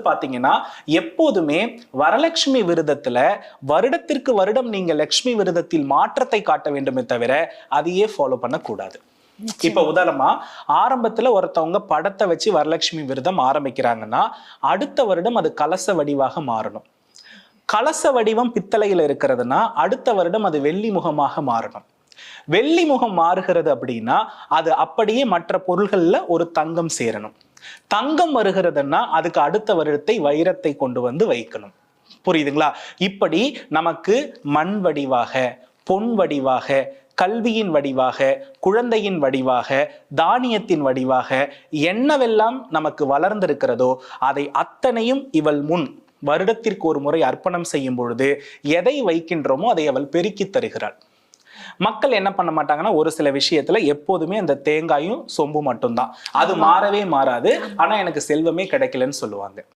பாத்தீங்கன்னா எப்போதுமே வரலட்சுமி விரதத்துல வருடத்திற்கு வருடம் நீங்க லட்சுமி விரதத்தில் மாற்றத்தை காட்ட வேண்டுமே தவிர அதையே ஃபாலோ பண்ணக்கூடாது. இப்ப உதாரணமா ஆரம்பத்துல ஒருத்தவங்க படத்தை வச்சு வரலட்சுமி விரதம் ஆரம்பிக்கிறாங்கன்னா அடுத்த வருடம் அது கலச வடிவாக மாறணும். கலச வடிவம் பித்தளையில இருக்கிறதுனா அடுத்த வருடம் அது வெள்ளி முகமாக மாறணும். வெள்ளி முகம் மாறுகிறது அப்படின்னா அது அப்படியே மற்ற பொருள்கள்ல ஒரு தங்கம் சேரணும். தங்கம் வருகிறதுன்னா அதுக்கு அடுத்த வருடத்தை வைரத்தை கொண்டு வந்து வைக்கணும். புரியுதுங்களா? இப்படி நமக்கு மண் வடிவாக, பொன் வடிவாக, கல்வியின் வடிவாக, குழந்தையின் வடிவாக, தானியத்தின் வடிவாக என்னவெல்லாம் நமக்கு வளர்ந்திருக்கிறதோ அதை அத்தனையும் இவள் முன் வருடத்திற்கு ஒரு முறை அர்ப்பணம் செய்யும் பொழுது எதை வைக்கின்றோமோ அதை அவள் பெருக்கி தருகிறாள். மக்கள் என்ன பண்ண மாட்டாங்கன்னா ஒரு சில விஷயத்துல எப்போதுமே அந்த தேங்காயும் சொம்பு மட்டும்தான், அது மாறவே மாறாது, ஆனா எனக்கு செல்வமே கிடைக்கலன்னு சொல்லுவாங்க.